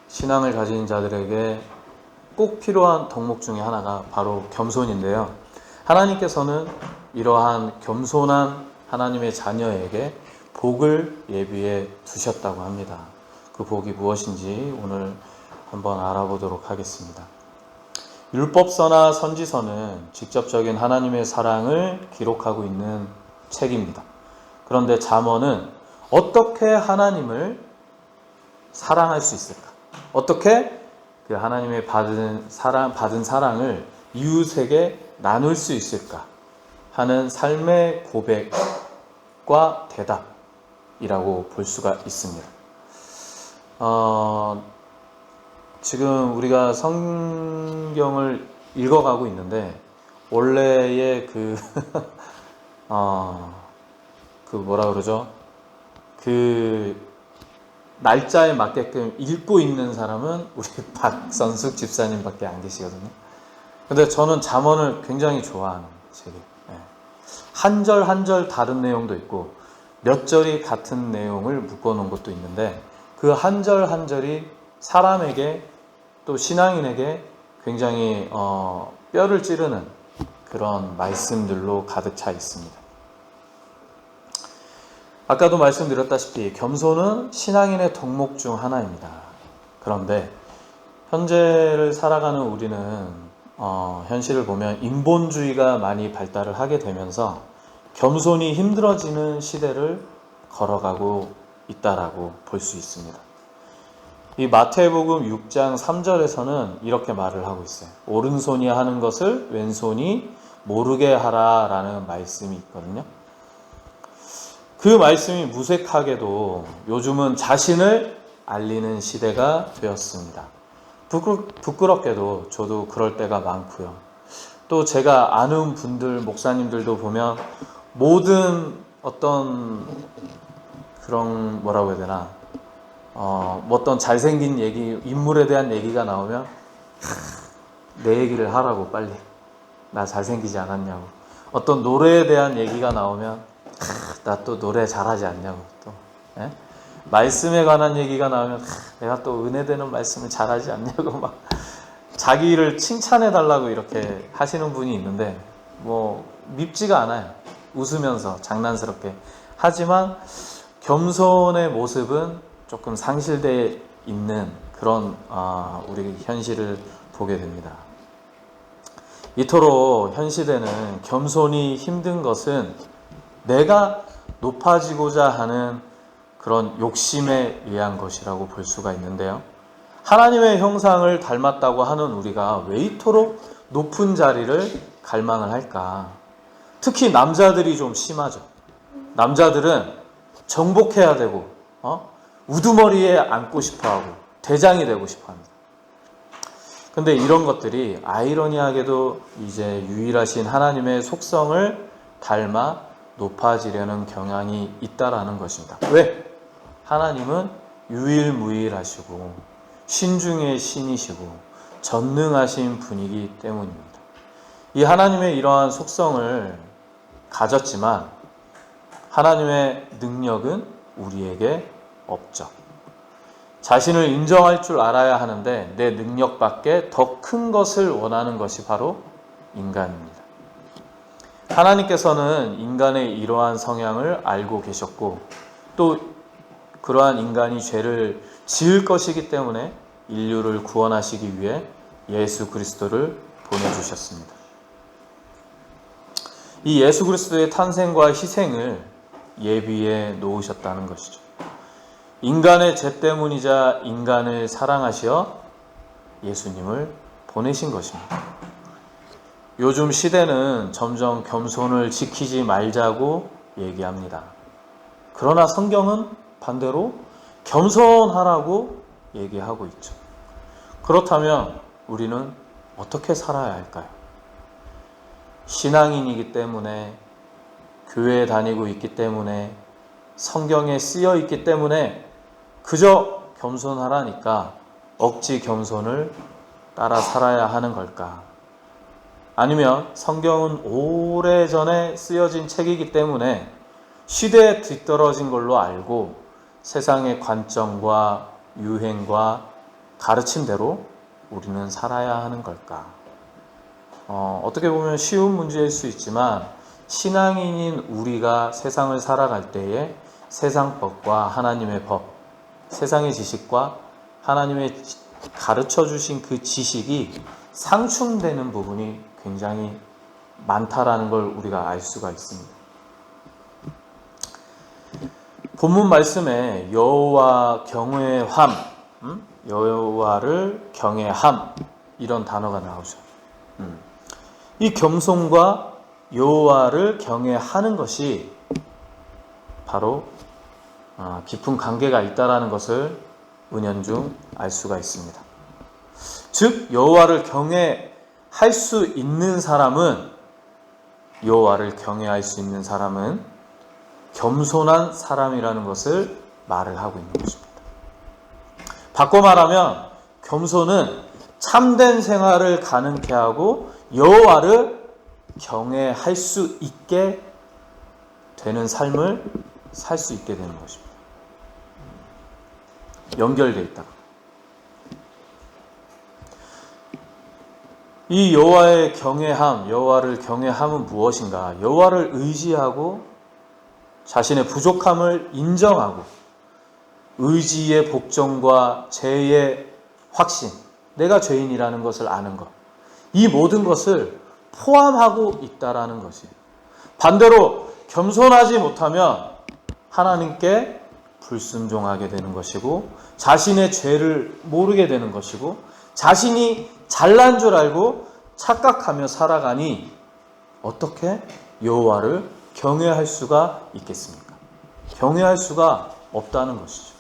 신앙을 가진 자들에게 꼭 필요한 덕목 중에 하나가 바로 겸손인데요. 하나님께서는 이러한 겸손한 하나님의 자녀에게 복을 예비해 두셨다고 합니다. 그 복이 무엇인지 오늘 한번 알아보도록 하겠습니다. 율법서나 선지서는 직접적인 하나님의 사랑을 기록하고 있는 책입니다. 그런데 잠언은 어떻게 하나님을 사랑할 수 있을까? 어떻게 그 하나님의 받은 사랑을 이웃에게 나눌 수 있을까? 하는 삶의 고백과 대답이라고 볼 수가 있습니다. 지금 우리가 성경을 읽어가고 있는데 원래의 뭐라 그러죠? 그 날짜에 맞게끔 읽고 있는 사람은 우리 박선숙 집사님밖에 안 계시거든요. 근데 저는 잠언을 굉장히 좋아하는 책이에요. 한 절 한 절 다른 내용도 있고 몇 절이 같은 내용을 묶어놓은 것도 있는데 그 한 절 한 절이 사람에게 또 신앙인에게 굉장히 뼈를 찌르는 그런 말씀들로 가득 차 있습니다. 아까도 말씀드렸다시피 겸손은 신앙인의 덕목 중 하나입니다. 그런데 현재를 살아가는 우리는 현실을 보면 인본주의가 많이 발달을 하게 되면서 겸손이 힘들어지는 시대를 걸어가고 있다라고 볼 수 있습니다. 이 마태복음 6장 3절에서는 이렇게 말을 하고 있어요. 오른손이 하는 것을 왼손이 모르게 하라라는 말씀이 있거든요. 그 말씀이 무색하게도 요즘은 자신을 알리는 시대가 되었습니다. 부끄럽게도 저도 그럴 때가 많고요. 또 제가 아는 분들, 목사님들도 보면 모든 어떤 그런 뭐라고 해야 되나 어떤 잘생긴 얘기, 인물에 대한 얘기가 나오면 내 얘기를 하라고 빨리. 나 잘생기지 않았냐고. 어떤 노래에 대한 얘기가 나오면 나 또 노래 잘하지 않냐고 또 말씀에 관한 얘기가 나오면 내가 또 은혜되는 말씀을 잘하지 않냐고 막 자기를 칭찬해 달라고 이렇게 하시는 분이 있는데 뭐 밉지가 않아요. 웃으면서 장난스럽게 하지만 겸손의 모습은 조금 상실되어 있는 그런 우리 현실을 보게 됩니다. 이토록 현 시대는 겸손이 힘든 것은 내가 높아지고자 하는 그런 욕심에 의한 것이라고 볼 수가 있는데요. 하나님의 형상을 닮았다고 하는 우리가 왜 이토록 높은 자리를 갈망을 할까? 특히 남자들이 좀 심하죠. 남자들은 정복해야 되고 우두머리에 앉고 싶어하고 대장이 되고 싶어합니다. 근데 이런 것들이 아이러니하게도 이제 유일하신 하나님의 속성을 닮아 높아지려는 경향이 있다라는 것입니다. 왜? 하나님은 유일무이하시고 신중의 신이시고 전능하신 분이기 때문입니다. 이 하나님의 이러한 속성을 가졌지만 하나님의 능력은 우리에게 없죠. 자신을 인정할 줄 알아야 하는데 내 능력밖에 더 큰 것을 원하는 것이 바로 인간입니다. 하나님께서는 인간의 이러한 성향을 알고 계셨고 또 그러한 인간이 죄를 지을 것이기 때문에 인류를 구원하시기 위해 예수 그리스도를 보내주셨습니다. 이 예수 그리스도의 탄생과 희생을 예비해 놓으셨다는 것이죠. 인간의 죄 때문이자 인간을 사랑하시어 예수님을 보내신 것입니다. 요즘 시대는 점점 겸손을 지키지 말자고 얘기합니다. 그러나 성경은 반대로 겸손하라고 얘기하고 있죠. 그렇다면 우리는 어떻게 살아야 할까요? 신앙인이기 때문에, 교회에 다니고 있기 때문에, 성경에 쓰여 있기 때문에 그저 겸손하라니까 억지 겸손을 따라 살아야 하는 걸까? 아니면 성경은 오래전에 쓰여진 책이기 때문에 시대에 뒤떨어진 걸로 알고 세상의 관점과 유행과 가르친 대로 우리는 살아야 하는 걸까? 어떻게 보면 쉬운 문제일 수 있지만 신앙인인 우리가 세상을 살아갈 때에 세상 법과 하나님의 법, 세상의 지식과 하나님의 가르쳐 주신 그 지식이 상충되는 부분이 굉장히 많다라는 걸 우리가 알 수가 있습니다. 본문 말씀에 여호와 경외함, 여호와를 경외함 이런 단어가 나오죠. 이 겸손과 여호와를 경외하는 것이 바로 깊은 관계가 있다라는 것을 은연중 알 수가 있습니다. 즉 여호와를 경외할 수 있는 사람은 여호와를 경외할 수 있는 사람은 겸손한 사람이라는 것을 말을 하고 있는 것입니다. 바꿔 말하면 겸손은 참된 생활을 가능케 하고 여호와를 경외할 수 있게 되는 삶을 살 수 있게 되는 것입니다. 연결되어 있다. 이 여호와의 경외함, 여호와를 경외함은 무엇인가? 여호와를 의지하고 자신의 부족함을 인정하고 의지의 복종과 죄의 확신, 내가 죄인이라는 것을 아는 것, 이 모든 것을 포함하고 있다라는 것이에요. 반대로 겸손하지 못하면 하나님께 불순종하게 되는 것이고 자신의 죄를 모르게 되는 것이고 자신이 잘난 줄 알고 착각하며 살아가니 어떻게 여호와를 경외할 수가 있겠습니까? 경외할 수가 없다는 것이죠.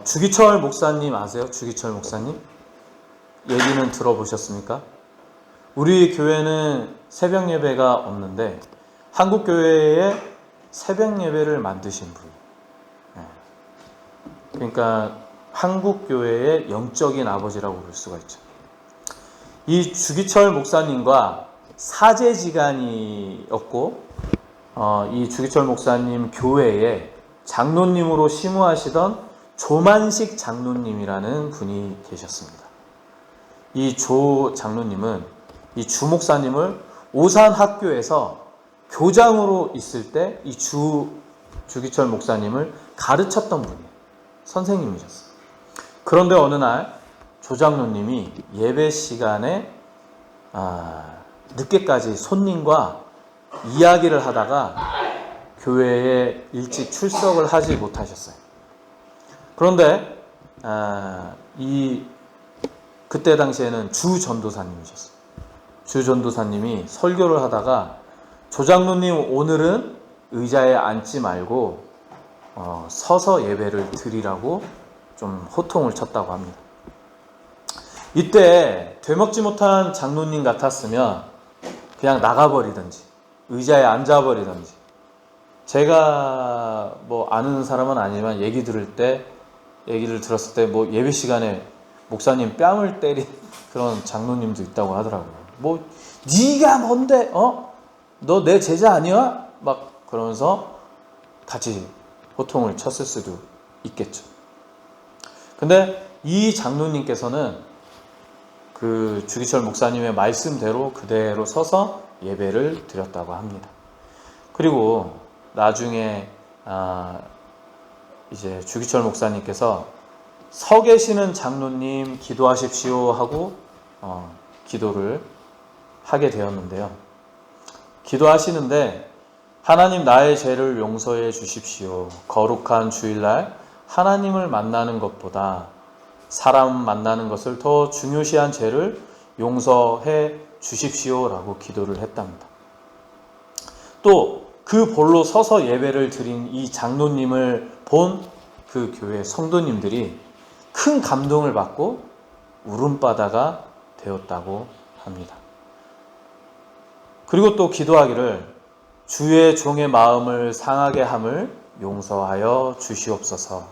주기철 목사님 아세요? 주기철 목사님? 얘기는 들어보셨습니까? 우리 교회는 새벽 예배가 없는데 한국 교회에 새벽 예배를 만드신 분. 그러니까 한국 교회의 영적인 아버지라고 볼 수가 있죠. 이 주기철 목사님과 사제지간이었고 이 주기철 목사님 교회에 장로님으로 심우하시던 조만식 장로님이라는 분이 계셨습니다. 이 조 장로님은 이 주 목사님을 오산 학교에서 교장으로 있을 때 이 주기철 목사님을 가르쳤던 분이에요. 선생님이셨어요. 그런데 어느 날 조 장로님이 예배 시간에 늦게까지 손님과 이야기를 하다가 교회에 일찍 출석을 하지 못하셨어요. 그런데 그때 당시에는 주 전도사님이셨어요. 주 전도사님이 설교를 하다가 조 장로님 오늘은 의자에 앉지 말고 서서 예배를 드리라고 좀 호통을 쳤다고 합니다. 이때 되먹지 못한 장로님 같았으면 그냥 나가버리든지 의자에 앉아버리든지, 제가 뭐 아는 사람은 아니지만 얘기를 들었을 때 뭐 예배 시간에 목사님 뺨을 때린 그런 장로님도 있다고 하더라고요. 뭐 네가 뭔데 너 내 제자 아니야? 막 그러면서 같이 호통을 쳤을 수도 있겠죠. 근데 이 장로님께서는 그 주기철 목사님의 말씀대로 그대로 서서 예배를 드렸다고 합니다. 그리고 나중에 이제 주기철 목사님께서 서 계시는 장로님 기도하십시오 하고 기도를 하게 되었는데요. 기도하시는데 하나님 나의 죄를 용서해 주십시오. 거룩한 주일날 하나님을 만나는 것보다 사람 만나는 것을 더 중요시한 죄를 용서해 주십시오라고 기도를 했답니다. 또 그 볼로 서서 예배를 드린 이 장로님을 본 그 교회 성도님들이 큰 감동을 받고 울음바다가 되었다고 합니다. 그리고 또 기도하기를 주의 종의 마음을 상하게 함을 용서하여 주시옵소서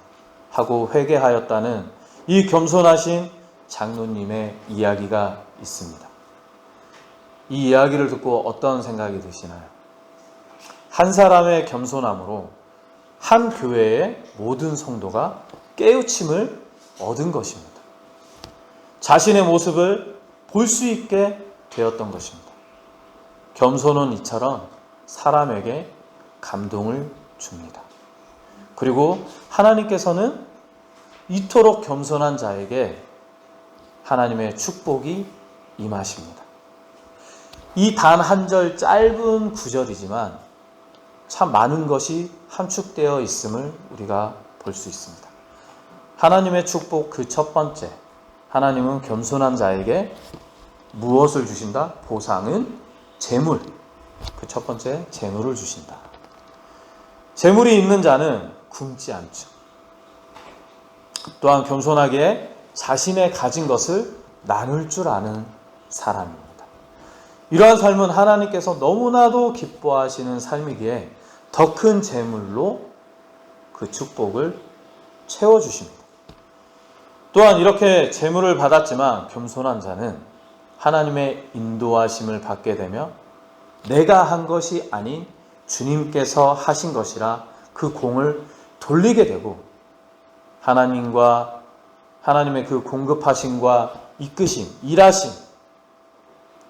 하고 회개하였다는 이 겸손하신 장로님의 이야기가 있습니다. 이 이야기를 듣고 어떤 생각이 드시나요? 한 사람의 겸손함으로 한 교회의 모든 성도가 깨우침을 얻은 것입니다. 자신의 모습을 볼 수 있게 되었던 것입니다. 겸손은 이처럼 사람에게 감동을 줍니다. 그리고 하나님께서는 이토록 겸손한 자에게 하나님의 축복이 임하십니다. 이 단 한 절 짧은 구절이지만 참 많은 것이 함축되어 있음을 우리가 볼 수 있습니다. 하나님의 축복 그 첫 번째, 하나님은 겸손한 자에게 무엇을 주신다? 보상은 재물. 그 첫 번째, 재물을 주신다. 재물이 있는 자는 굶지 않죠. 또한 겸손하게 자신의 가진 것을 나눌 줄 아는 사람입니다. 이러한 삶은 하나님께서 너무나도 기뻐하시는 삶이기에 더 큰 재물로 그 축복을 채워주십니다. 또한 이렇게 재물을 받았지만 겸손한 자는 하나님의 인도하심을 받게 되며 내가 한 것이 아닌 주님께서 하신 것이라 그 공을 돌리게 되고 하나님의 그 공급하심과 이끄심, 일하심,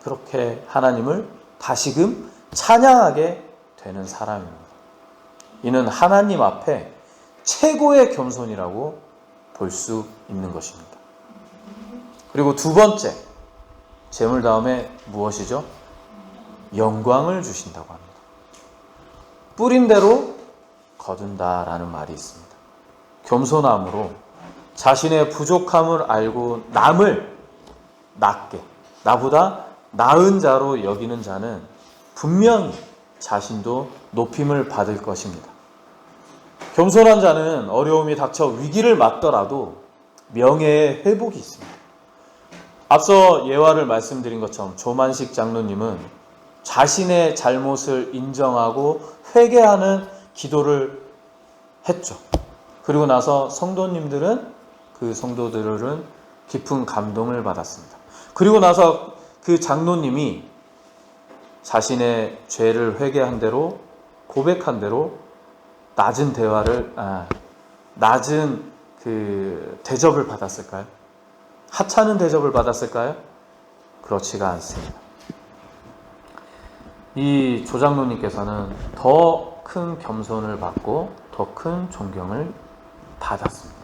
그렇게 하나님을 다시금 찬양하게 되는 사람입니다. 이는 하나님 앞에 최고의 겸손이라고 볼 수 있는 것입니다. 그리고 두 번째, 재물 다음에 무엇이죠? 영광을 주신다고 합니다. 뿌린 대로 거둔다라는 말이 있습니다. 겸손함으로 자신의 부족함을 알고 남을 낮게, 나보다 나은 자로 여기는 자는 분명히 자신도 높임을 받을 것입니다. 겸손한 자는 어려움이 닥쳐 위기를 맞더라도 명예의 회복이 있습니다. 앞서 예화를 말씀드린 것처럼 조만식 장로님은 자신의 잘못을 인정하고 회개하는 기도를 했죠. 그리고 나서 그 성도들은 깊은 감동을 받았습니다. 그리고 나서 그 장로님이 자신의 죄를 회개한 대로, 고백한 대로 낮은 대접을 받았을까요? 하찮은 대접을 받았을까요? 그렇지가 않습니다. 이 조장로님께서는 더 큰 겸손을 받고 더 큰 존경을 받았습니다.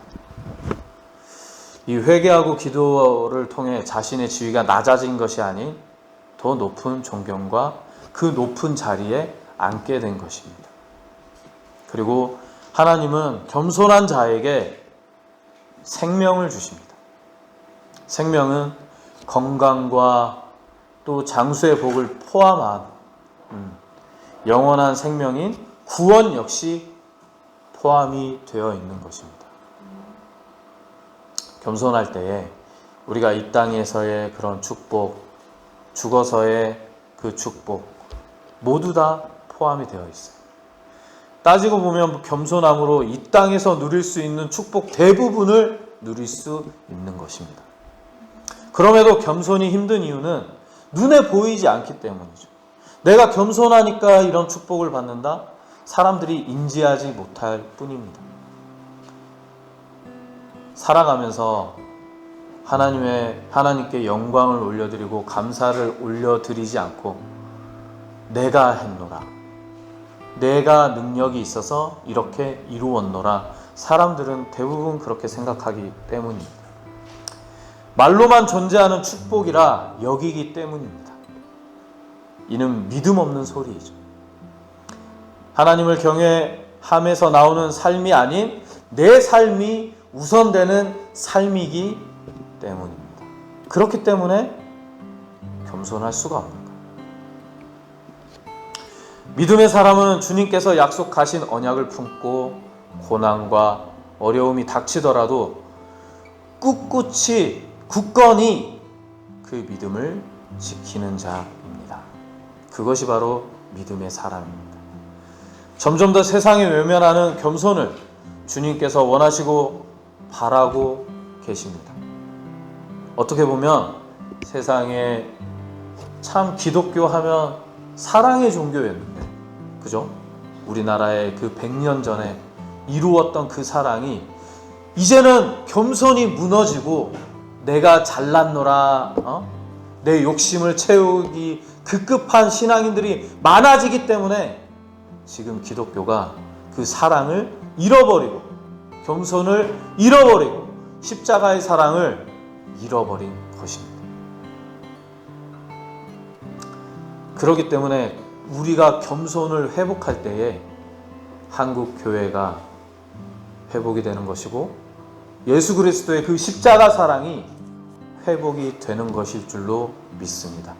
이 회개하고 기도를 통해 자신의 지위가 낮아진 것이 아닌 더 높은 존경과 그 높은 자리에 앉게 된 것입니다. 그리고 하나님은 겸손한 자에게 생명을 주십니다. 생명은 건강과 또 장수의 복을 포함한 영원한 생명인 구원 역시 포함이 되어 있는 것입니다. 겸손할 때에 우리가 이 땅에서의 그런 축복, 죽어서의 그 축복 모두 다 포함이 되어 있어요. 따지고 보면 겸손함으로 이 땅에서 누릴 수 있는 축복 대부분을 누릴 수 있는 것입니다. 그럼에도 겸손이 힘든 이유는 눈에 보이지 않기 때문이죠. 내가 겸손하니까 이런 축복을 받는다? 사람들이 인지하지 못할 뿐입니다. 살아가면서 하나님께 영광을 올려드리고 감사를 올려드리지 않고 내가 했노라, 내가 능력이 있어서 이렇게 이루었노라, 사람들은 대부분 그렇게 생각하기 때문입니다. 말로만 존재하는 축복이라 여기기 때문입니다. 이는 믿음 없는 소리이죠. 하나님을 경외함에서 나오는 삶이 아닌 내 삶이 우선되는 삶이기 때문입니다. 그렇기 때문에 겸손할 수가 없는 거예요. 믿음의 사람은 주님께서 약속하신 언약을 품고 고난과 어려움이 닥치더라도 굳건히 그 믿음을 지키는 자입니다. 그것이 바로 믿음의 사람입니다. 점점 더 세상에 외면하는 겸손을 주님께서 원하시고 바라고 계십니다. 어떻게 보면 세상에 참 기독교 하면 사랑의 종교였는데, 그죠? 우리나라의 그 100년 전에 이루었던 그 사랑이 이제는 겸손이 무너지고 내가 잘났노라, 내 욕심을 채우기 급급한 신앙인들이 많아지기 때문에 지금 기독교가 그 사랑을 잃어버리고 겸손을 잃어버리고 십자가의 사랑을 잃어버린 것입니다. 그렇기 때문에 우리가 겸손을 회복할 때에 한국 교회가 회복이 되는 것이고 예수 그리스도의 그 십자가 사랑이 회복이 되는 것일 줄로 믿습니다.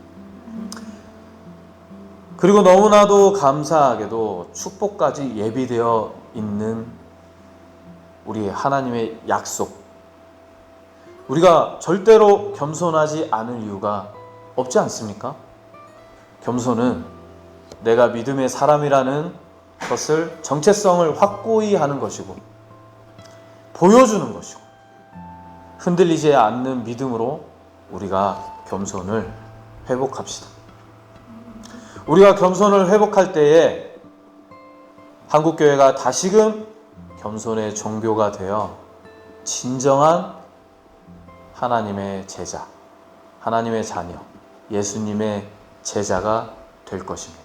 그리고 너무나도 감사하게도 축복까지 예비되어 있는 우리 하나님의 약속. 우리가 절대로 겸손하지 않을 이유가 없지 않습니까? 겸손은 내가 믿음의 사람이라는 것을 정체성을 확고히 하는 것이고 보여주는 것이고 흔들리지 않는 믿음으로 우리가 겸손을 회복합시다. 우리가 겸손을 회복할 때에 한국교회가 다시금 겸손의 종교가 되어 진정한 하나님의 제자, 하나님의 자녀, 예수님의 제자가 될 것입니다.